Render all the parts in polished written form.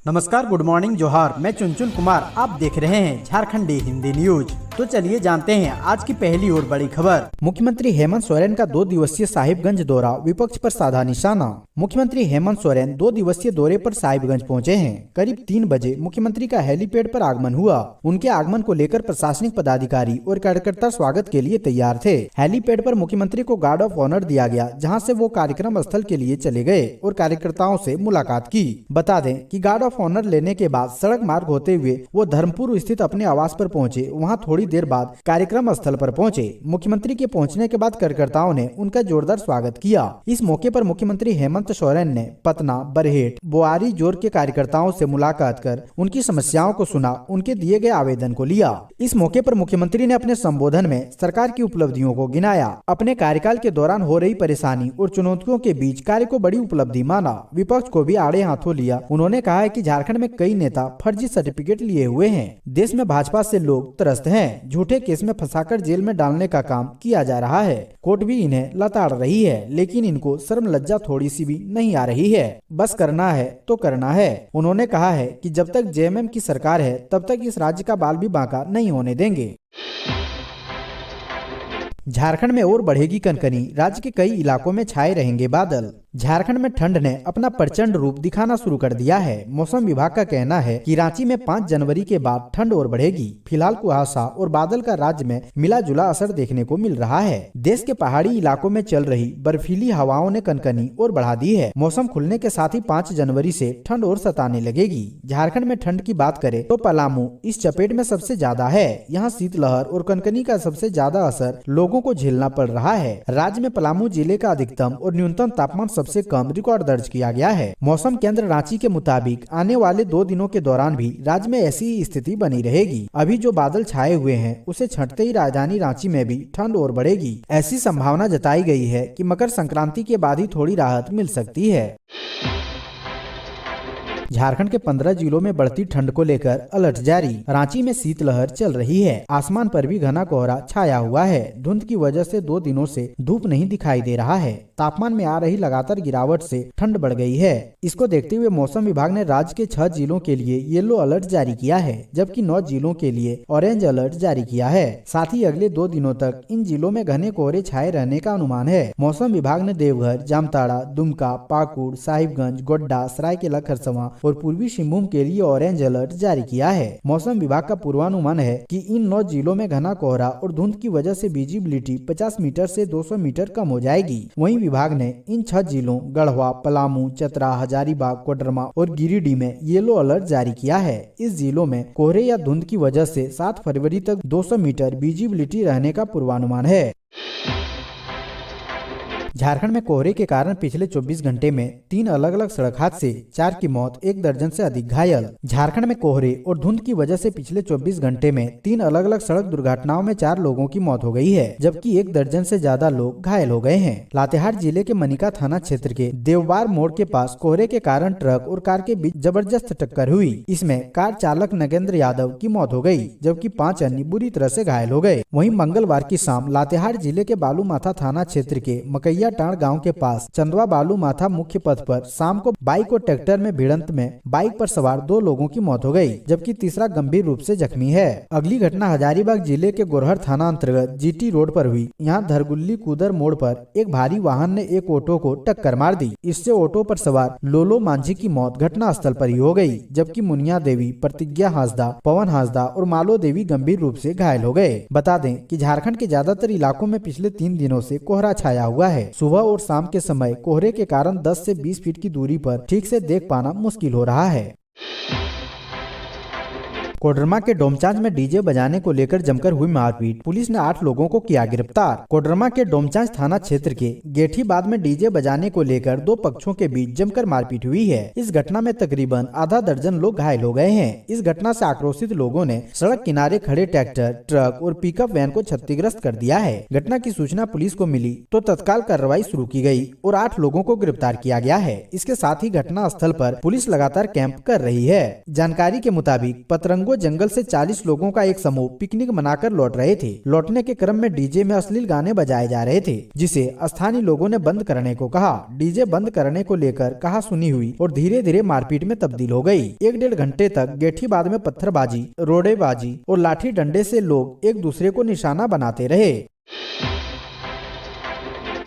नमस्कार, good morning, जोहार। मैं चुनचुन कुमार, आप देख रहे हैं झारखंडी हिंदी न्यूज। तो चलिए जानते हैं आज की पहली और बड़ी खबर। मुख्यमंत्री हेमंत सोरेन का 2 दिवसीय साहिबगंज दौरा, विपक्ष पर साधा निशाना। मुख्यमंत्री हेमंत सोरेन 2 दिवसीय दौरे पर साहिबगंज पहुंचे हैं। करीब 3 बजे मुख्यमंत्री का हेलीपैड पर आगमन हुआ। उनके आगमन को लेकर प्रशासनिक पदाधिकारी और कार्यकर्ता स्वागत के लिए तैयार थे। हेलीपैड पर मुख्यमंत्री को गार्ड ऑफ ऑनर दिया गया, जहाँ से वो कार्यक्रम स्थल के लिए चले गए और कार्यकर्ताओं से मुलाकात की। बता दें कि गार्ड ऑफ ऑनर लेने के बाद सड़क मार्ग होते हुए वो धर्मपुर स्थित अपने आवास पर पहुंचे। वहां थोड़ी देर बाद कार्यक्रम स्थल पर पहुंचे। मुख्यमंत्री के पहुंचने के बाद कार्यकर्ताओं ने उनका जोरदार स्वागत किया। इस मौके पर मुख्यमंत्री हेमंत सोरेन ने पतना, बरहेट, बोआरी जोर के कार्यकर्ताओं से मुलाकात कर उनकी समस्याओं को सुना, उनके दिए गए आवेदन को लिया। इस मौके पर मुख्यमंत्री ने अपने संबोधन में सरकार की उपलब्धियों को गिनाया। अपने कार्यकाल के दौरान हो रही परेशानी और चुनौतियों के बीच कार्य को बड़ी उपलब्धि माना। विपक्ष को भी आड़े हाथों लिया। उन्होंने कहा है कि झारखंड में कई नेता फर्जी सर्टिफिकेट लिए हुए हैं। देश में भाजपा से लोग त्रस्त हैं। झूठे केस में फंसाकर जेल में डालने का काम किया जा रहा है। कोर्ट भी इन्हें लताड़ रही है, लेकिन इनको शर्म लज्जा थोड़ी सी भी नहीं आ रही है। बस करना है तो करना है। उन्होंने कहा है कि जब तक जेएमएम की सरकार है तब तक इस राज्य का बाल भी बांका नहीं होने देंगे। झारखंड में और बढ़ेगी कनकनी, राज्य के कई इलाकों में छाए रहेंगे बादल। झारखंड में ठंड ने अपना प्रचंड रूप दिखाना शुरू कर दिया है। मौसम विभाग का कहना है कि रांची में 5 जनवरी के बाद ठंड और बढ़ेगी। फिलहाल कुहासा और बादल का राज्य में मिला जुला असर देखने को मिल रहा है। देश के पहाड़ी इलाकों में चल रही बर्फीली हवाओं ने कनकनी और बढ़ा दी है। मौसम खुलने के साथ ही 5 जनवरी से ठंड और सताने लगेगी। झारखंड में ठंड की बात करें तो पलामू इस चपेट में सबसे ज्यादा है। यहाँ शीतलहर और कनकनी का सबसे ज्यादा असर लोगों को झेलना पड़ रहा है। राज्य में पलामू जिले का अधिकतम और न्यूनतम तापमान सबसे कम रिकॉर्ड दर्ज किया गया है। मौसम केंद्र रांची के मुताबिक आने वाले 2 दिनों के दौरान भी राज्य में ऐसी ही स्थिति बनी रहेगी। अभी जो बादल छाए हुए हैं उसे छंटते ही राजधानी रांची में भी ठंड और बढ़ेगी। ऐसी संभावना जताई गई है कि मकर संक्रांति के बाद ही थोड़ी राहत मिल सकती है। झारखंड के 15 जिलों में बढ़ती ठंड को लेकर अलर्ट जारी। रांची में शीतलहर चल रही है। आसमान पर भी घना कोहरा छाया हुआ है। धुंध की वजह से 2 दिनों से धूप नहीं दिखाई दे रहा है। तापमान में आ रही लगातार गिरावट से ठंड बढ़ गई है। इसको देखते हुए मौसम विभाग ने राज्य के 6 जिलों के लिए येलो अलर्ट जारी किया है, जबकि 9 जिलों के लिए ऑरेंज अलर्ट जारी किया है। साथ ही अगले 2 दिनों तक इन जिलों में घने कोहरे छाए रहने का अनुमान है। मौसम विभाग ने देवघर, जामताड़ा, दुमका, पाकुड़, साहिबगंज, गोड्डा, सरायकेला खरसावां और पूर्वी सिंहभूम के लिए ऑरेंज अलर्ट जारी किया है। मौसम विभाग का पूर्वानुमान है कि इन 9 जिलों में घना कोहरा और धुंध की वजह से विजिबिलिटी 50 मीटर से 200 मीटर कम हो जाएगी। वहीं विभाग ने इन 6 जिलों गढ़वा, पलामू, चतरा, हजारीबाग, कोडरमा और गिरिडीह में येलो अलर्ट जारी किया है। इस जिलों में कोहरे या धुंध की वजह से 7 फरवरी तक 200 मीटर विजिबिलिटी रहने का पूर्वानुमान है। झारखंड में कोहरे के कारण पिछले 24 घंटे में 3 अलग अलग सड़क हादसे, 4 की मौत, 1 दर्जन से अधिक घायल। झारखंड में कोहरे और धुंध की वजह से पिछले 24 घंटे में 3 अलग अलग सड़क दुर्घटनाओं में 4 लोगों की मौत हो गई है, जबकि 1 दर्जन से ज्यादा लोग घायल हो गए हैं। लातेहार जिले के मनिका थाना क्षेत्र के देवबार मोड़ के पास कोहरे के कारण ट्रक और कार के बीच जबरदस्त टक्कर हुई। इसमें कार चालक नगेंद्र यादव की मौत हो गई, जबकि 5 अन्य बुरी तरह से घायल हो गए। वहीं मंगलवार की शाम लातेहार जिले के बालूमाथा थाना क्षेत्र के मकैया टाण गांव के पास चंदवा बालू माथा मुख्य पथ पर शाम को बाइक और ट्रैक्टर में भिड़ंत में बाइक पर सवार 2 लोगों की मौत हो गई, जबकि तीसरा गंभीर रूप से जख्मी है। अगली घटना हजारीबाग जिले के गोरहर थाना अंतर्गत जीटी रोड पर हुई। यहाँ धरगुल्ली कूदर मोड़ पर एक भारी वाहन ने एक ऑटो को टक्कर मार दी। इससे ऑटो पर सवार लोलो मांझी की मौत घटना स्थल पर ही हो गई, जबकि मुनिया देवी, प्रतिज्ञा हांसदा, पवन हांसदा और मालो देवी गंभीर रूप से घायल हो गए। बता दें कि झारखंड के ज्यादातर इलाकों में पिछले 3 दिनों से कोहरा छाया हुआ है। सुबह और शाम के समय कोहरे के कारण 10 से 20 फीट की दूरी पर ठीक से देख पाना मुश्किल हो रहा है। कोडरमा के डोमचांच में डीजे बजाने को लेकर जमकर हुई मारपीट, पुलिस ने 8 लोगों को किया गिरफ्तार। कोडरमा के डोमचांच थाना क्षेत्र के गेठीबाद में डीजे बजाने को लेकर 2 पक्षों के बीच जमकर मारपीट हुई है। इस घटना में तकरीबन आधा दर्जन लोग घायल हो गए हैं। इस घटना से आक्रोशित लोगों ने सड़क किनारे खड़े ट्रैक्टर, ट्रक और पिकअप वैन को क्षतिग्रस्त कर दिया है। घटना की सूचना पुलिस को मिली तो तत्काल कार्रवाई शुरू की गई और 8 लोगों को गिरफ्तार किया गया है। इसके साथ ही घटना स्थल पर पुलिस लगातार कैंप कर रही है। जानकारी के मुताबिक पतरंगो गंगो जंगल से 40 लोगों का एक समूह पिकनिक मनाकर लौट रहे थे। लौटने के क्रम में डीजे में अश्लील गाने बजाए जा रहे थे, जिसे स्थानीय लोगों ने बंद करने को कहा। डीजे बंद करने को लेकर कहा सुनी हुई और धीरे धीरे मारपीट में तब्दील हो गई। 1-1.5 घंटे तक गेठीबाद में पत्थरबाजी, रोड़ेबाजी और लाठी डंडे से लोग एक दूसरे को निशाना बनाते रहे।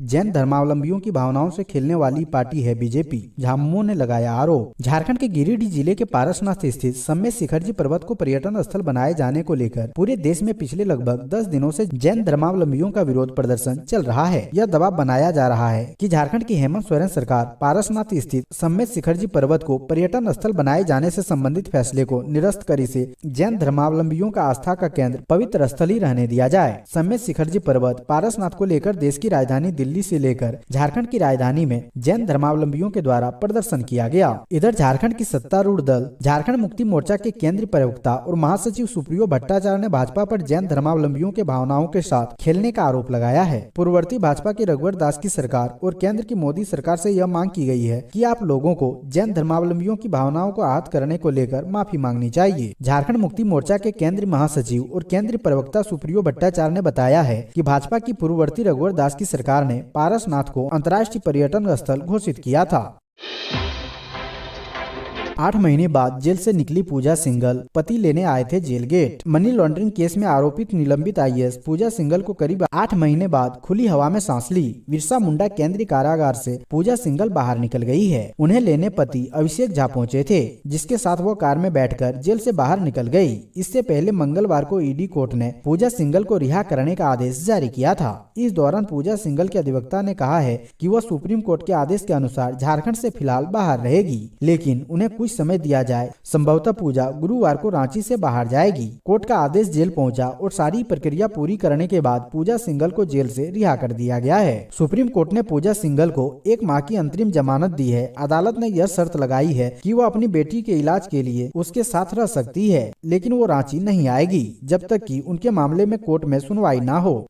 जैन धर्मावलंबियों की भावनाओं से खेलने वाली पार्टी है बीजेपी, झामुमो ने लगाया आरोप। झारखंड के गिरिडीह जिले के पारसनाथ स्थित सम्मेत शिखरजी पर्वत को पर्यटन स्थल बनाए जाने को लेकर पूरे देश में पिछले लगभग 10 दिनों से जैन धर्मावलंबियों का विरोध प्रदर्शन चल रहा है। यह दबाव बनाया जा रहा है कि झारखंड की हेमंत सोरेन सरकार पारसनाथ स्थित सम्मेत शिखरजी पर्वत को पर्यटन स्थल बनाए जाने से संबंधित फैसले को निरस्त कर इसे जैन धर्मावलंबियों का आस्था का केंद्र पवित्र स्थल ही रहने दिया जाए। सम्मेत शिखरजी पर्वत पारसनाथ को लेकर देश की राजधानी दिल्ली से लेकर झारखंड की राजधानी में जैन धर्मावलंबियों के द्वारा प्रदर्शन किया गया। इधर झारखंड की सत्तारूढ़ दल झारखंड मुक्ति मोर्चा के केंद्रीय प्रवक्ता और महासचिव सुप्रियो भट्टाचार्य ने भाजपा पर जैन धर्मावलंबियों के भावनाओं के साथ खेलने का आरोप लगाया है। पूर्ववर्ती भाजपा की रघुवर दास की सरकार और केंद्र की मोदी सरकार से यह मांग की गई है कि आप लोगों को जैन धर्मावलंबियों की भावनाओं को आहत करने को लेकर माफी मांगनी चाहिए। झारखंड मुक्ति मोर्चा के केंद्रीय महासचिव और केंद्रीय प्रवक्ता सुप्रियो भट्टाचार्य ने बताया है कि भाजपा की पूर्ववर्ती रघुवर दास की सरकार ने पारसनाथ को अंतर्राष्ट्रीय पर्यटन स्थल घोषित किया था। 8 महीने बाद जेल से निकली पूजा सिंघल, पति लेने आए थे jail gate. Money laundering case में आरोपित निलंबित आईएएस पूजा सिंघल को करीब 8 महीने बाद खुली हवा में सांस ली। बिरसा मुंडा केंद्रीय कारागार से पूजा सिंघल बाहर निकल गई है। उन्हें लेने पति अभिषेक झा पहुंचे थे, जिसके साथ वो कार में बैठकर जेल से बाहर निकल गई। इससे पहले मंगलवार को ईडी कोर्ट ने पूजा सिंघल को रिहा करने का आदेश जारी किया था। इस दौरान पूजा सिंघल के अधिवक्ता ने कहा है कि वह सुप्रीम कोर्ट के आदेश के अनुसार झारखंड से फिलहाल बाहर रहेगी, लेकिन उन्हें कुछ समय दिया जाए। संभवतः पूजा गुरुवार को रांची से बाहर जाएगी। कोर्ट का आदेश जेल पहुंचा और सारी प्रक्रिया पूरी करने के बाद पूजा सिंघल को जेल से रिहा कर दिया गया है। सुप्रीम कोर्ट ने पूजा सिंघल को 1 माह की अंतरिम जमानत दी है। अदालत ने यह शर्त लगाई है कि वो अपनी बेटी के इलाज के लिए उसके साथ रह सकती है, लेकिन वो रांची नहीं आएगी जब तक कि उनके मामले में कोर्ट में सुनवाई न हो।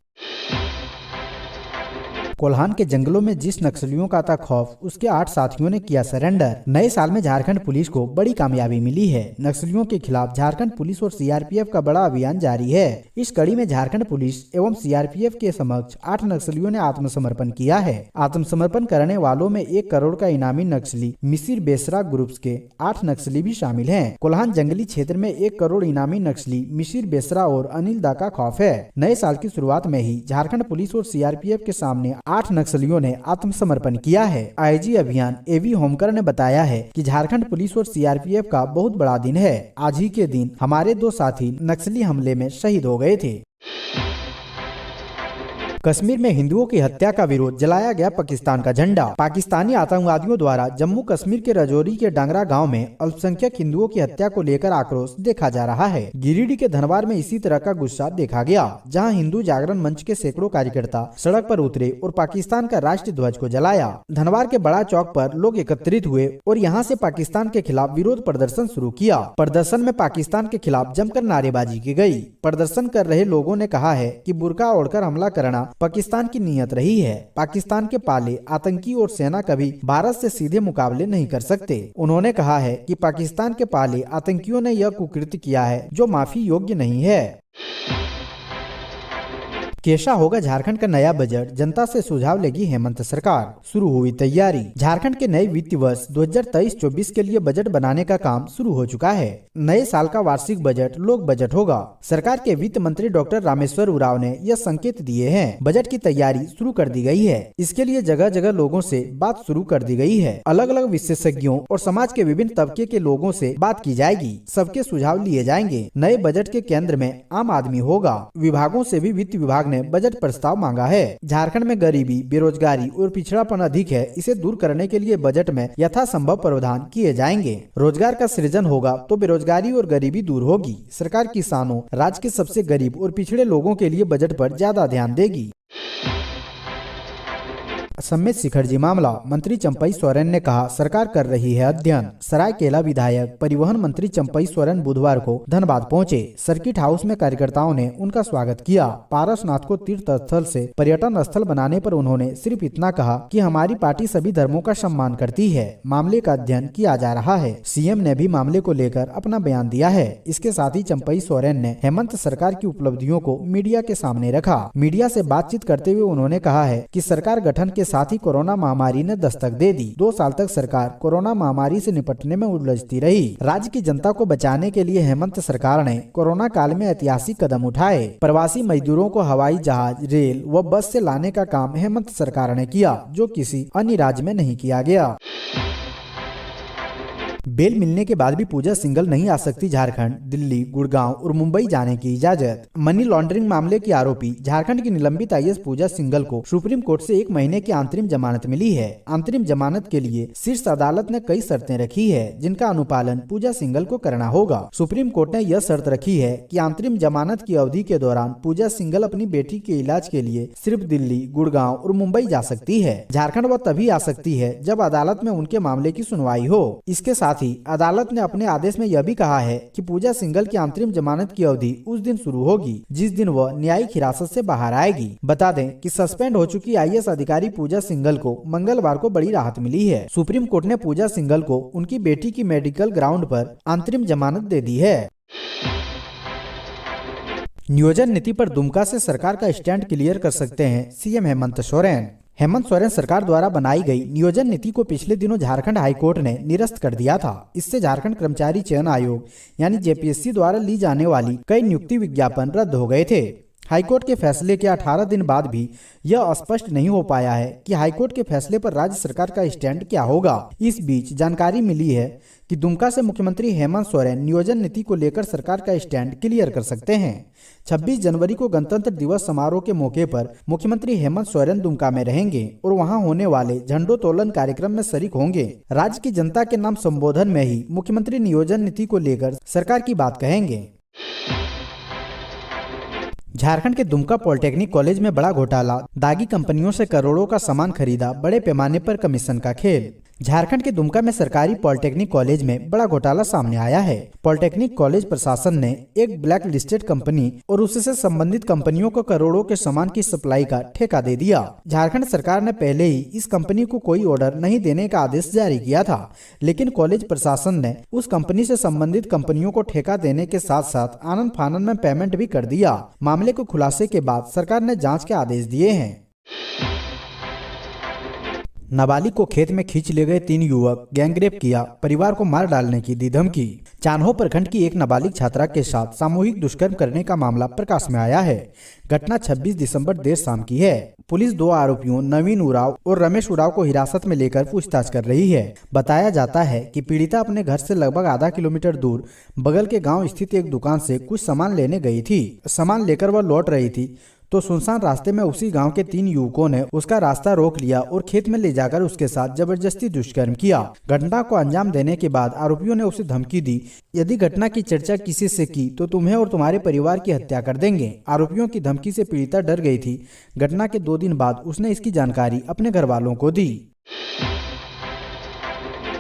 कोल्हान के जंगलों में जिस नक्सलियों का था खौफ, उसके 8 साथियों ने किया सरेंडर। नए साल में झारखंड पुलिस को बड़ी कामयाबी मिली है। नक्सलियों के खिलाफ झारखंड पुलिस और सीआरपीएफ का बड़ा अभियान जारी है। इस कड़ी में झारखंड पुलिस एवं सीआरपीएफ के समक्ष 8 नक्सलियों ने आत्मसमर्पण किया है। आत्मसमर्पण करने वालों में 1 करोड़ का इनामी नक्सली मिसिर बेसरा ग्रुप के 8 नक्सली भी शामिल है। कोल्हान जंगली क्षेत्र में 1 करोड़ इनामी नक्सली मिसिर बेसरा और अनिल दा का खौफ है। नए साल की शुरुआत में ही झारखंड पुलिस और सीआरपीएफ के सामने 8 नक्सलियों ने आत्मसमर्पण किया है। आईजी अभियान एवी होमकर ने बताया है कि झारखंड पुलिस और सीआरपीएफ का बहुत बड़ा दिन है। आज ही के दिन हमारे 2 साथी नक्सली हमले में शहीद हो गए थे। कश्मीर में हिंदुओं की हत्या का विरोध, जलाया गया पाकिस्तान का झंडा। पाकिस्तानी आतंकवादियों द्वारा जम्मू कश्मीर के राजौरी के डांगरा गांव में अल्पसंख्यक हिंदुओं की हत्या को लेकर आक्रोश देखा जा रहा है। गिरिडीह के धनवार में इसी तरह का गुस्सा देखा गया, जहां हिंदू जागरण मंच के सैकड़ों कार्यकर्ता सड़क पर उतरे और पाकिस्तान का राष्ट्रीय ध्वज को जलाया। धनवार के बड़ा चौक पर लोग एकत्रित हुए और यहाँ से पाकिस्तान के खिलाफ विरोध प्रदर्शन शुरू किया। प्रदर्शन में पाकिस्तान के खिलाफ जमकर नारेबाजी की गयी। प्रदर्शन कर रहे लोगों ने कहा है कि बुर्का ओढ़कर हमला करना पाकिस्तान की नीयत रही है। पाकिस्तान के पाले आतंकी और सेना कभी भारत से सीधे मुकाबले नहीं कर सकते। उन्होंने कहा है कि पाकिस्तान के पाले आतंकियों ने यह कुकृत्य किया है जो माफी योग्य नहीं है। कैसा होगा झारखंड का नया बजट, जनता से सुझाव लेगी हेमंत सरकार। शुरू हुई तैयारी। झारखंड के नए वित्तीय वर्ष 2023-24 के लिए बजट बनाने का काम शुरू हो चुका है। नए साल का वार्षिक बजट लोक बजट होगा। सरकार के वित्त मंत्री डॉक्टर रामेश्वर उरांव ने यह संकेत दिए हैं। बजट की तैयारी शुरू कर दी गई है। इसके लिए जगह जगह लोगों से बात शुरू कर दी गई है। अलग अलग विशेषज्ञों और समाज के विभिन्न तबके के लोगों से बात की जाएगी। सबके सुझाव लिए जाएंगे। नए बजट के केंद्र में आम आदमी होगा। विभागों से भी वित्त विभाग ने बजट प्रस्ताव मांगा है। झारखंड में गरीबी, बेरोजगारी और पिछड़ापन अधिक है। इसे दूर करने के लिए बजट में यथासंभव प्रावधान किए जाएंगे। रोजगार का सृजन होगा तो बेरोजगारी और गरीबी दूर होगी। सरकार किसानों, राज्य के सबसे गरीब और पिछड़े लोगों के लिए बजट पर ज्यादा ध्यान देगी। समेत शिखरजी मामला। मंत्री चंपई सोरेन ने कहा सरकार कर रही है अध्ययन। सरायकेला विधायक परिवहन मंत्री चंपई सोरेन बुधवार को धनबाद पहुंचे। सर्किट हाउस में कार्यकर्ताओं ने उनका स्वागत किया। पारसनाथ को तीर्थ स्थल से पर्यटन स्थल बनाने पर उन्होंने सिर्फ इतना कहा कि हमारी पार्टी सभी धर्मों का सम्मान करती है, मामले का अध्ययन किया जा रहा है। सीएम ने भी मामले को लेकर अपना बयान दिया है। इसके साथ ही चंपई सोरेन ने हेमंत सरकार की उपलब्धियों को मीडिया के सामने रखा। मीडिया से बातचीत करते हुए उन्होंने कहा है कि सरकार गठन के साथ ही कोरोना महामारी ने दस्तक दे दी। 2 साल तक सरकार कोरोना महामारी से निपटने में उलझती रही। राज्य की जनता को बचाने के लिए हेमंत सरकार ने कोरोना काल में ऐतिहासिक कदम उठाए। प्रवासी मजदूरों को हवाई जहाज, रेल व बस से लाने का काम हेमंत सरकार ने किया, जो किसी अन्य राज्य में नहीं किया गया। बेल मिलने के बाद भी पूजा सिंघल नहीं आ सकती झारखंड, दिल्ली, गुड़गांव और मुंबई जाने की इजाजत। मनी लॉन्ड्रिंग मामले की आरोपी झारखंड की निलंबित आईएएस पूजा सिंघल को सुप्रीम कोर्ट से 1 महीने की अंतरिम जमानत मिली है। अंतरिम जमानत के लिए शीर्ष अदालत ने कई शर्तें रखी है, जिनका अनुपालन पूजा सिंघल को करना होगा। सुप्रीम कोर्ट ने यह शर्त रखी है कि अंतरिम जमानत की अवधि के दौरान पूजा सिंघल अपनी बेटी के इलाज के लिए सिर्फ दिल्ली, गुड़गांव और मुंबई जा सकती है। झारखंड वह तभी आ सकती है जब अदालत में उनके मामले की सुनवाई हो। इसके साथ ही अदालत ने अपने आदेश में यह भी कहा है कि पूजा सिंघल की अंतरिम जमानत की अवधि उस दिन शुरू होगी जिस दिन वह न्यायिक हिरासत से बाहर आएगी। बता दें कि सस्पेंड हो चुकी आईएएस अधिकारी पूजा सिंघल को मंगलवार को बड़ी राहत मिली है। सुप्रीम कोर्ट ने पूजा सिंघल को उनकी बेटी की मेडिकल ग्राउंड पर अंतरिम जमानत दे दी है। नियोजन नीति पर दुमका से सरकार का स्टैंड क्लियर कर सकते हैं सीएम हेमंत सोरेन। हेमंत सोरेन सरकार द्वारा बनाई गई नियोजन नीति को पिछले दिनों झारखंड हाईकोर्ट ने निरस्त कर दिया था। इससे झारखंड कर्मचारी चयन आयोग यानी जेपीएससी द्वारा ली जाने वाली कई नियुक्ति विज्ञापन रद्द हो गए थे। हाईकोर्ट के फैसले के 18 दिन बाद भी यह स्पष्ट नहीं हो पाया है कि हाईकोर्ट के फैसले पर राज्य सरकार का स्टैंड क्या होगा। इस बीच जानकारी मिली है कि दुमका से मुख्यमंत्री हेमंत सोरेन नियोजन नीति को लेकर सरकार का स्टैंड क्लियर कर सकते हैं। 26 जनवरी को गणतंत्र दिवस समारोह के मौके पर मुख्यमंत्री हेमंत सोरेन दुमका में रहेंगे और वहां होने वाले झंडोत्तोलन कार्यक्रम में शरीक होंगे। राज्य की जनता के नाम संबोधन में ही मुख्यमंत्री नियोजन नीति को लेकर सरकार की बात कहेंगे। झारखंड के दुमका पॉलिटेक्निक कॉलेज में बड़ा घोटाला, दागी कंपनियों से करोड़ों का सामान खरीदा, बड़े पैमाने पर कमीशन का खेल। झारखंड के दुमका में सरकारी पॉलिटेक्निक कॉलेज में बड़ा घोटाला सामने आया है। पॉलिटेक्निक कॉलेज प्रशासन ने एक ब्लैक लिस्टेड कंपनी और उससे संबंधित कंपनियों को करोड़ों के सामान की सप्लाई का ठेका दे दिया। झारखंड सरकार ने पहले ही इस कंपनी को कोई ऑर्डर नहीं देने का आदेश जारी किया था, लेकिन कॉलेज प्रशासन ने उस कंपनी से संबंधित कंपनियों को ठेका देने के साथ साथ आनन फानन में पेमेंट भी कर दिया। मामले को खुलासे के बाद सरकार ने जाँच के आदेश दिए हैं। नाबालिग को खेत में खींच ले गए 3 युवक, गैंगरेप किया, परिवार को मार डालने की दी धमकी। चान्हो प्रखंड की एक नाबालिग छात्रा के साथ सामूहिक दुष्कर्म करने का मामला प्रकाश में आया है। घटना 26 दिसंबर देर शाम की है। पुलिस 2 आरोपियों नवीन उराव और रमेश उराव को हिरासत में लेकर पूछताछ कर रही है। बताया जाता है कि पीड़िता अपने घर से लगभग आधा किलोमीटर दूर बगल के गाँव स्थित एक दुकान से कुछ सामान लेने गई थी। सामान लेकर वह लौट रही थी तो सुनसान रास्ते में उसी गांव के 3 युवकों ने उसका रास्ता रोक लिया और खेत में ले जाकर उसके साथ जबरदस्ती दुष्कर्म किया। घटना को अंजाम देने के बाद आरोपियों ने उसे धमकी दी, यदि घटना की चर्चा किसी से की तो तुम्हें और तुम्हारे परिवार की हत्या कर देंगे। आरोपियों की धमकी से पीड़िता डर गई थी। घटना के 2 दिन बाद उसने इसकी जानकारी अपने घर वालों को दी।